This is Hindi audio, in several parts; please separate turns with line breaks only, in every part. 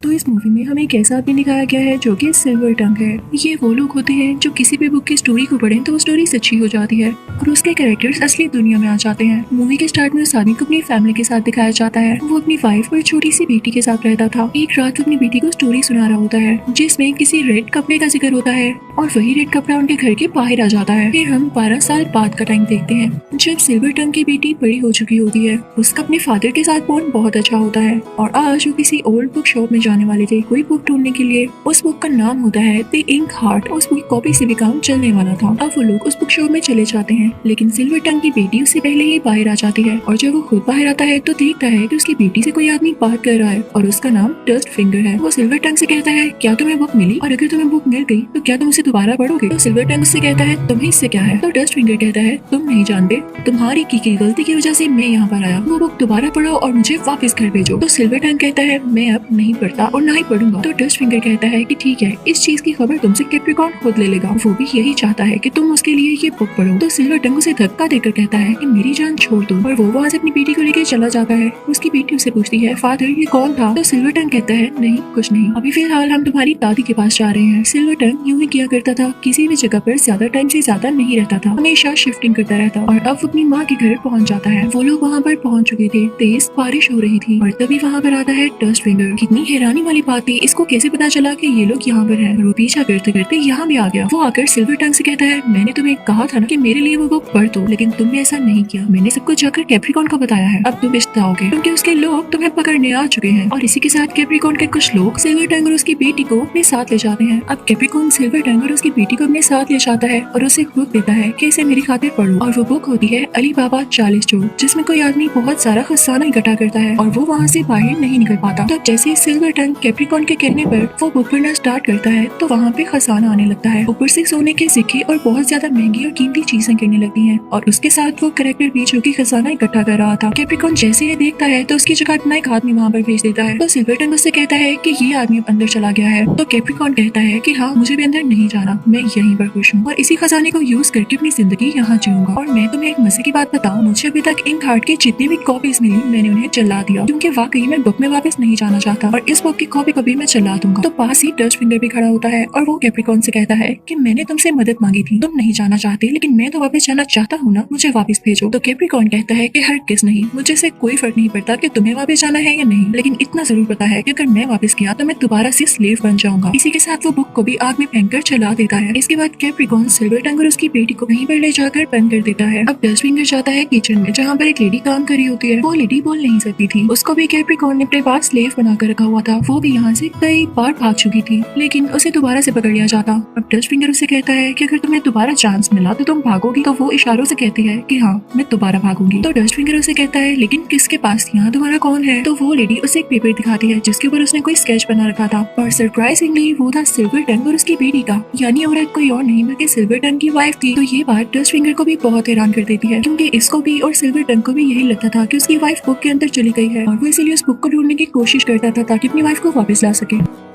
तो इस मूवी में हमें एक ऐसा आदमी दिखाया गया है जो कि सिल्वर टंग है। ये वो लोग होते हैं जो किसी भी बुक की स्टोरी को पढ़ें तो वो स्टोरी सच्ची हो जाती है और उसके कैरेक्टर्स असली दुनिया में आ जाते हैं। मूवी के स्टार्ट में उस आदमी को अपनी फैमिली के साथ दिखाया जाता है। वो अपनी वाइफ और छोटी सी बेटी के साथ रहता था। एक रात वो अपनी बेटी को स्टोरी सुना रहा होता है जिसमें किसी रेड कपड़े का जिक्र होता है और वही रेड कपड़ा उनके घर के बाहर आ जाता है। फिर हम 12 साल बाद का टाइम देखते हैं जब सिल्वर टंग की बेटी बड़ी हो चुकी होती है। उसका अपने फादर के साथ बॉन्ड बहुत अच्छा होता है और आज वो किसी ओल्ड बुक शॉप में जाने वाले थे कोई बुक ढूंढने के लिए। उस बुक का नाम होता है द इंक हार्ट। उस बुक कॉपी से भी काम चलने वाला था। अब वो लोग उस बुक शॉप में चले जाते हैं लेकिन सिल्वर टंग की बेटी उससे पहले ही बाहर आ जाती है और जब वो खुद बाहर आता है तो देखता है कि उसकी बेटी से कोई आदमी बात कर रहा है और उसका नाम डस्ट फिंगर है। वो सिल्वर टंग से कहता है क्या तुम्हें बुक मिली और अगर तुम्हें बुक मिल गई तो क्या तुम उसे दोबारा पढ़ोगे। तो सिल्वर टंग उससे कहता है तुम्हें इससे क्या है। तो डस्ट फिंगर कहता है तुम नहीं जानते, तुम्हारी की गलती की वजह से मैं यहाँ पर आया। वो बुक दोबारा पढ़ो और मुझे वापस घर भेजो। तो सिल्वर टंग कहता है मैं अब नहीं पढ़ता और ना ही पढ़ूंगा। तो डस्ट फिंगर कहता है कि ठीक है, इस चीज की खबर तुमसे कैप्रिकॉर्न खुद ले लेगा। वो भी यही चाहता है कि तुम उसके लिए ये बुक पढ़ो। तो सिल्वर टंग उसे धक्का देकर कहता है कि मेरी जान छोड़ दो और वो वहाँ से अपनी बेटी को लेकर चला जाता है। उसकी बेटी उसे पूछती है फादर ये कौन था। तो सिल्वर टंग कहता है नहीं कुछ नहीं, अभी फिलहाल हम तुम्हारी दादी के पास जा रहे हैं। सिल्वर टंग यूं ही किया करता था, किसी भी जगह पर ज्यादा टाइम से ज्यादा नहीं रहता था, हमेशा शिफ्टिंग करता रहता और अब अपनी माँ के घर पहुँच जाता है। वो लोग वहाँ पर पहुँच चुके थे, तेज बारिश हो रही थी और तभी वहाँ पर आता है डस्ट फिंगर। कितनी हैरानी वाली बात थी, इसको कैसे पता चला कि ये लोग यहाँ पर हैं। वो पीछा करते करते यहाँ भी आ गया। वो आकर सिल्वर टंग से कहता है मैंने तुम्हें कहा था ना कि मेरे लिए वो बुक पढ़ दो, लेकिन तुमने ऐसा नहीं किया। मैंने सब कुछ जाकर कैप्रिकॉर्न को बताया है, अब तुम पछताओगे क्योंकि उसके लोग तुम्हें पकड़ने आ चुके हैं। और इसी के साथ कैप्रिकॉर्न के कुछ लोग सिल्वर टंग और उसकी बेटी को अपने साथ ले जाते हैं। अब कैप्रिकॉर्न सिल्वर टंग और उसकी बेटी को अपने साथ ले जाता है और उसे बुक देता है कि इसे मेरी खातिर पढ़ो। और वो बुक होती है अली बाबा 40 चोर, जिसमें कोई आदमी बहुत सारा खजाना इकट्ठा करता है और वो वहाँ से बाहर नहीं निकल पाता। तो जैसे सिल्वर टंग कैप्रिकॉर्न के कहने पर वो बुक पढ़ना स्टार्ट करता है तो वहाँ पे खजाना आने लगता है। ऊपर से सोने के सिक्के और बहुत ज्यादा महंगी और कीमती चीजें गिरने लगती हैं और उसके साथ वो कैरेक्टर भी जो कि खजाना इकट्ठा कर रहा था। कैप्रिकॉर्न जैसे ये देखता है तो उसकी जगह अपना एक आदमी वहाँ पर भेज देता है। तो सिल्वर टंग उससे कहता है कि ये आदमी अब अंदर चला गया है। तो कैप्रिकॉर्न कहता है कि हाँ मुझे भी अंदर नहीं जाना, मैं यहीं पर खुश हूँ और इसी खजाने को यूज करके अपनी जिंदगी यहाँ जीऊंगा। और मैं तुम्हें एक मजे की बात बताऊँ, मुझे अभी तक इंक हार्ट की जितनी भी कॉपीज मिली मैंने उन्हें जला दिया क्योंकि वाकई मैं बुक में वापस नहीं जाना चाहता और इस बुक की कॉपी को भी मैं जला दूंगा। तो पास ही डस्ट फिंगर भी खड़ा होता है और वो कैप्रिकॉर्न से कहता है कि मैंने तुमसे मदद मांगी थी, तुम नहीं जाना चाहते लेकिन मैं तो वापस जाना चाहता हूँ ना, मुझे वापस भेजो। तो कैप्रिकॉर्न कहता है कि हरगिज़ नहीं, मुझे से कोई फर्क नहीं पड़ता कि तुम्हें वापस जाना है या नहीं, लेकिन इतना जरूर पता है कि अगर मैं वापस गया तो मैं दोबारा से स्लेव बन जाऊंगा। इसी के साथ वो बुक को भी आग में फेंककर जला देता है। इसके बाद कैप्रिकॉर्न सिल्वर टंग और उसकी बेटी को कहीं पर ले जाकर बंद कर देता है। अब डस्ट फिंगर जाता है किचन में जहाँ पर एक लेडी काम कर रही होती है। वो लेडी बोल नहीं सकती थी, उसको भी कैप्रिकॉर्न ने अपने पास स्लेव बनाकर रखा हुआ था। वो भी यहाँ से कई बार भाग चुकी थी लेकिन उसे दोबारा से पकड़ लिया जाता। अब डस्ट फिंगर उसे कहता है कि अगर तुम्हें दोबारा चांस मिला तो तुम भागोगी। तो वो इशारों से कहती है कि हाँ मैं दोबारा भागूंगी। तो डस्ट फिंगर उसे कहता है लेकिन किसके पास, यहाँ तुम्हारा कौन है। तो वो लेडी उसे एक पेपर दिखाती है जिसके ऊपर उसने कोई स्केच बना रखा था और सरप्राइजिंगली वो था सिल्वर टंग और उसकी बेटी का, यानी औरत कोई और नहीं बल्कि सिल्वर टंग की वाइफ थी। तो ये बात डस्ट फिंगर को भी बहुत हैरान कर देती है क्योंकि इसको भी और सिल्वर टंग को भी यही लगता था कि उसकी वाइफ बुक के अंदर चली गई है और वो इसीलिए उस बुक को ढूंढने की कोशिश करता था ताकि अपनी वाइफ को वापस ला सके।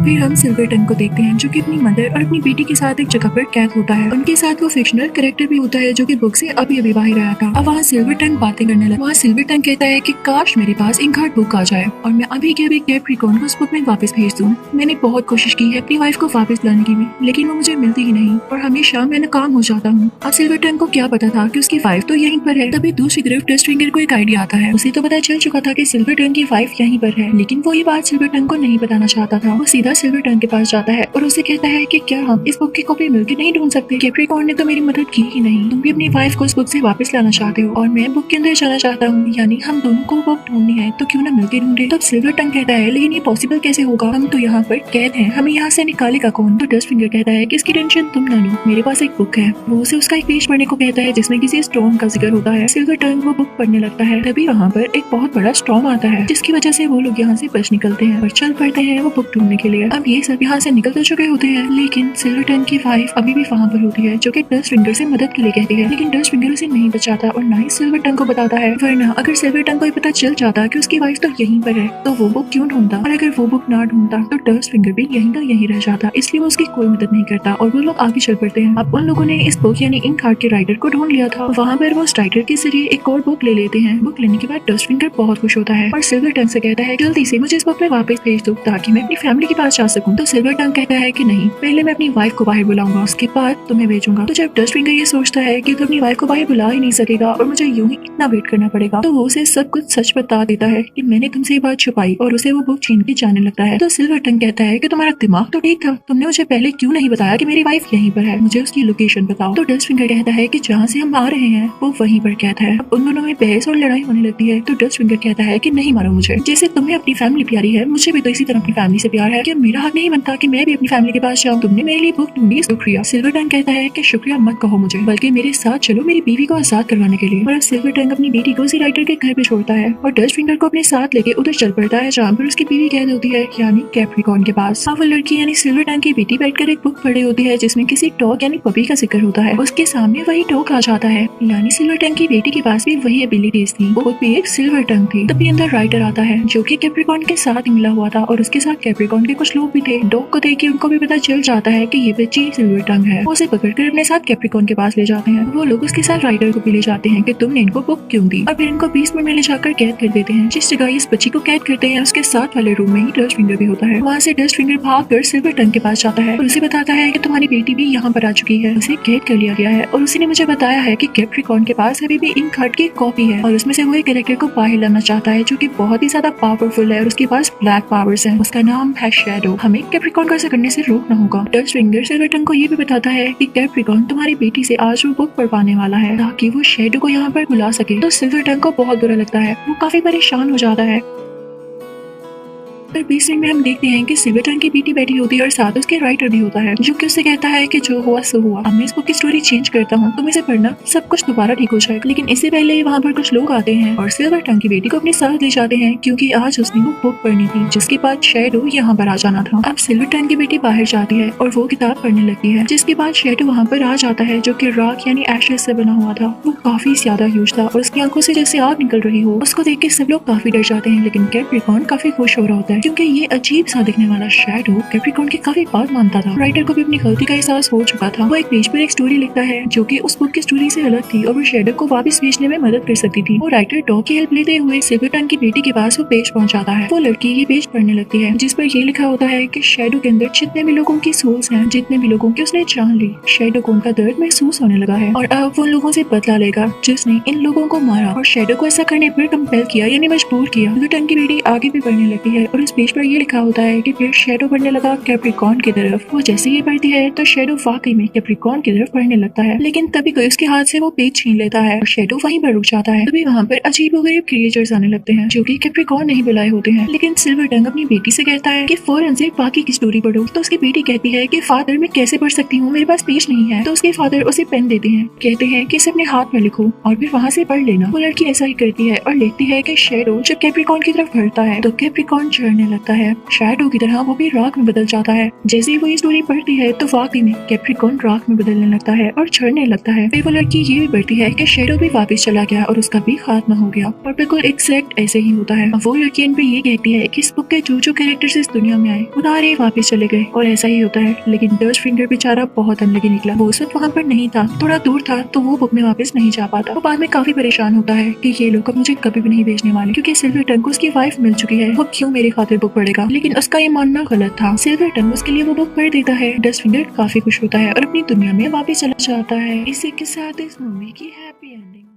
फिर हम सिल्वर टंग को देखते हैं जो कि अपनी मदर और अपनी बेटी के साथ एक जगह पर कैद होता है। उनके साथ वो फिक्शनल कैरेक्टर भी होता है जो कि बुक से अभी अभी बाहर आया था। अब वहाँ सिल्वर टंग बातें करने लगा। वहाँ सिल्वर टंग कहता है कि काश मेरे पास इंक हार्ट बुक आ जाए और मैं अभी के अभी कैप्रिकॉर्न को उस बुक में वापस भेज दूँ। मैंने बहुत कोशिश की है अपनी वाइफ को वापस लाने की भी, लेकिन वो मुझे मिलती ही नहीं और हमेशा मैं नाकाम हो जाता हूँ। अब सिल्वर टंग को क्या पता था कि उसकी वाइफ तो यहीं पर है। तभी दूसरी तरफ डस्ट फिंगर को एक आइडिया आता है। उसे तो पता चल चुका था कि सिल्वर टंग की वाइफ यहीं पर है, लेकिन वो ये बात सिल्वर टंग को नहीं बताना चाहता था। वो सीधा सिल्वर टंग के पास जाता है और उसे कहता है कि क्या हम इस बुक की कॉपी मिलकर नहीं ढूंढ सकते। कैप्रिकॉर्न ने तो मेरी मदद की ही नहीं, तुम भी अपनी वाइफ को इस बुक से वापस लाना चाहते हो और मैं बुक के अंदर जाना चाहता हूँ, यानी हम दोनों को बुक ढूंढनी है तो क्यों ना मिलके ढूंढे। तो सिल्वर टंग कहता है लेकिन ये पॉसिबल कैसे होगा, हम तो यहाँ पर कैद हैं, हमें यहाँ से निकालेगा कौन। तो डस्ट फिंगर कहता है कि इसकी टेंशन तुम ना लो, मेरे पास एक बुक है। वो उसे उसका एक पेज पढ़ने को कहता है जिसमें किसी स्टॉर्म का जिक्र होता है। सिल्वर टंग वो बुक पढ़ने लगता है। तभी वहाँ पर एक बहुत बड़ा स्टॉर्म आता है जिसकी वजह से वो लोग यहाँ से बच निकलते हैं और चल पड़ते हैं वो बुक ढूंढने के लिए। है। अब ये सब यहाँ से निकल तो चुके होते हैं, लेकिन सिल्वर टंग की वाइफ अभी भी वहाँ पर होती है, जो कि डस्ट फिंगर से मदद के लिए कहती है। लेकिन डस्ट फिंगर उसे नहीं बचाता और ना ही सिल्वर टंग को बताता है, वरना अगर सिल्वर टंग को ये पता चल जाता कि उसकी वाइफ तो यहीं पर है तो वो बुक क्यों ढूंढता, और अगर वो बुक ना ढूंढता तो डस्ट फिंगर भी यहीं का यहीं रह जाता। इसलिए वो उसकी कोई मदद नहीं करता और वो लोग आगे चल पड़ते हैं। अब उन लोगों ने इस बुक यानी इन कार्ड के राइटर को ढूंढ लिया था। वहाँ पर वो उस राइटर के जरिए एक और बुक ले लेते हैं। बुक लेने के बाद डस्ट फिंगर बहुत खुश होता है और सिल्वर टंग से कहता है जल्दी से मुझे इस बुक में वापस भेज दो ताकि मैं अपनी फैमिली के पास जा सकूं। तो सिल्वर टंग कहता है कि नहीं, पहले मैं अपनी वाइफ को बाहर बुलाऊंगा, उसके बाद तुम्हें भेजूंगा। तो जब डस्ट फिंगर ये सोचता है कि तो अपनी वाइफ को बाहर बुला ही नहीं सकेगा और मुझे यूं ही इतना वेट करना पड़ेगा, तो वो उसे सब कुछ सच बता देता है कि मैंने तुमसे ये बात छुपाई और उसे वो बुक छीन के जाने लगता है। तो सिल्वर टंग कहता है कि तुम्हारा दिमाग तो ठीक था, तुमने मुझे पहले क्यों नहीं बताया कि मेरी वाइफ यहीं पर है, मुझे उसकी लोकेशन बताओ। तो डस्ट फिंगर कहता है कि जहाँ से हम आ रहे हैं वो वहीं पर कैद है। अब उन दोनों में बहस और लड़ाई होने लगती है। तो डस्ट फिंगर कहता है कि नहीं मारो मुझे, जैसे तुम्हें अपनी फैमिली प्यारी है मुझे भी तो इसी तरह अपनी फैमिली से प्यार है, कि मेरा हक नहीं बनता कि मैं भी अपनी फैमिली के पास जाऊँ, तुमने मेरे लिए बुक ढूंढी, शुक्रिया। सिल्वर टंग कहता है कि शुक्रिया मत कहो मुझे, बल्कि मेरे साथ चलो मेरी बीवी को आजाद करवाने के लिए। और अब सिल्वर टंग अपनी बेटी को उसी राइटर के घर पे छोड़ता है और डस्ट फिंगर को अपने साथ लेके उधर चल पड़ता है जहाँ पर उसकी बीवी कैद होती है, यानी कैप्रिकॉर्न के पास। अब वो लड़की यानी सिल्वर टंग की बेटी बैठकर एक बुक पढ़ी होती है जिसमें किसी डॉग यानी पपी का जिक्र होता है। उसके सामने वही डॉग आ जाता है, यानी सिल्वर टंग की बेटी के पास भी वही एबिलिटीज थी, वो भी एक सिल्वर टंग थी। तभी अंदर राइटर आता है जो कि कैप्रिकॉर्न के साथ मिला हुआ था और उसके साथ कैप्रिकॉर्न के कुछ लोग भी थे। डॉग को देख के उनको भी पता चल जाता है कि ये बच्ची सिल्वर टंग है। वो उसे पकड़कर अपने साथ कैप्रिकॉर्न के पास ले जाते हैं। वो लोग उसके साथ राइटर को भी ले जाते हैं कि तुमने इनको बुक क्यों दी, और फिर इनको 20 मिनट में ले जाकर कैद कर देते हैं। जिस जगह इस बच्ची को कैद करते हैं उसके साथ वाले रूम में ही डस्ट फिंगर भी होता है। वहाँ से डस्ट फिंगर भागकर सिल्वर टंग के पास जाता है और उसे बताता है कि तुम्हारी बेटी भी यहाँ पर आ चुकी है, उसे कैद कर लिया गया है और उसी ने मुझे बताया है कि कैप्रिकॉर्न के पास अभी भी इन कार्ड की कॉपी है और उसमें से वो एक कैरेक्टर को बाहर लाना चाहता है जो कि बहुत ही ज्यादा पावरफुल है और उसके पास ब्लैक पावर्स हैं। उसका नाम है शैडो। हमें कैप्रिकॉर्न को ऐसा करने से रोकना होगा। डस्ट फिंगर सिल्वर टंग को ये भी बताता है कि कैप्रिकॉर्न तुम्हारी बेटी से आज वो बुक पढ़वाने वाला है ताकि वो शैडो को यहाँ पर बुला सके। तो सिल्वर टंग को बहुत बुरा लगता है, वो काफी परेशान हो जाता है। पर 20 मिनट में हम देखते हैं कि सिल्वर टंग की बेटी बैठी होती है और साथ उसके राइटर भी होता है जो कि उससे कहता है कि जो हुआ सो हुआ, अब मैं इस बुक की स्टोरी चेंज करता हूँ, तुम इसे पढ़ना, सब कुछ दोबारा ठीक हो जाएगा। लेकिन इससे पहले वहाँ पर कुछ लोग आते हैं और सिल्वर टंग की बेटी को अपने साथ ले जाते हैं क्योंकि आज उसने वो बुक पढ़नी थी जिसके बाद शैडो यहाँ पर आ जाना था। अब सिल्वर टंग की बेटी बाहर जाती है और वो किताब पढ़ने लगती है, जिसके बाद शैडो वहाँ पर आ जाता है जो कि राख यानी एशेस से बना हुआ था। वो काफी ज्यादा ह्यूज था और उसकी आंखों से जैसे आग निकल रही हो। उसको देख के सब लोग काफी डर जाते हैं, लेकिन कैप्रिकॉर्न काफी खुश हो रहा होता है क्योंकि ये अजीब सा दिखने वाला शैडो कैप्रिकॉर्न की काफी बात मानता था। राइटर को भी अपनी गलती का एहसास हो चुका था। वो एक पेज पर एक स्टोरी लिखता है जो कि उस बुक की स्टोरी से अलग थी और वो शैडो को वापस भेजने में मदद कर सकती थी। वो राइटर डॉग की हेल्प लेते हुए सिल्वर टंग की बेटी के पास वो पेज पहुंच जाता है। वो लड़की ये पेज पढ़ने लगती है जिस पर ये लिखा होता है कि शैडो के अंदर जितने भी लोगों की सोल्स हैं, जितने भी लोगों की उसने जान ली, शैडो को उनका दर्द महसूस होने लगा है और अब वो लोगों से बदला लेगा जिसने इन लोगों को मारा और शैडो को ऐसा करने पर कंपेल किया यानी मजबूर किया। सिल्वर टंग की बेटी आगे भी पढ़ने लगती है और उस पेज पर ये लिखा होता है कि फिर शैडो बढ़ने लगा कैप्रिकॉर्न की तरफ। वो जैसे ही बढ़ती है तो शैडो वाकई में कैप्रिकॉर्न की तरफ बढ़ने लगता है, लेकिन तभी कोई उसके हाथ से वो पेज छीन लेता है और शैडो वहीं पर रुक जाता है। तभी वहाँ पर अजीबोगरीब क्रिएचर्स आने लगते हैं जो कि कैप्रिकॉर्न नहीं बुलाए होते हैं। लेकिन सिल्वर टंग अपनी बेटी से कहता है कि फौरन से बाकी की स्टोरी पढ़ो। तो उसकी बेटी कहती है कि फादर मैं कैसे पढ़ सकती हूँ, मेरे पास पेज नहीं है। तो उसके फादर उसे पेन देते हैं, कहते हैं कि इसे अपने हाथ में लिखो और फिर वहाँ से पढ़ लेना। वो लड़की ऐसा ही करती है और लिखती है कि शैडो जब कैप्रिकॉर्न की तरफ बढ़ता है तो कैप्रिकॉर्न झड़ने लगता है। शैडो की तरह वो भी राख में बदल जाता है। जैसे ही वो ये स्टोरी पढ़ती है तो वाकई में कैप्रिकॉर्न राख में बदलने लगता है और झड़ने लगता है। फिर वो लड़की ये भी पढ़ती है कि शैडो भी वापस चला गया और उसका भी खात्मा हो गया और बिल्कुल एग्जैक्ट ऐसे ही होता है। वो लड़की इन पे ये कहती है कि इस बुक के जो कैरेक्टर्स इस दुनिया में आए उधारे वापस चले गए और ऐसा ही होता है। लेकिन डस्ट फिंगर बेचारा बहुत अनलकी निकला। वो उस वक्त वहाँ पर नहीं था, थोड़ा दूर था, तो वो बुक में वापस नहीं जा पाता। वो बाद में काफी परेशान होता है कि ये लोग अब मुझे कभी भी नहीं भेजने वाले क्योंकि सिल्वर टंग को उसकी वाइफ मिल चुकी है, वो क्यों मेरी खातिर बुक पढ़ेगा। लेकिन उसका ये मानना गलत था। सिल्वर टंग उसके लिए वो बुक पढ़ देता है। डस्ट फिंगर काफी खुश होता है और अपनी दुनिया में वापस चला जाता है। इसी के साथ इस मूवी की हैप्पी एंडिंग।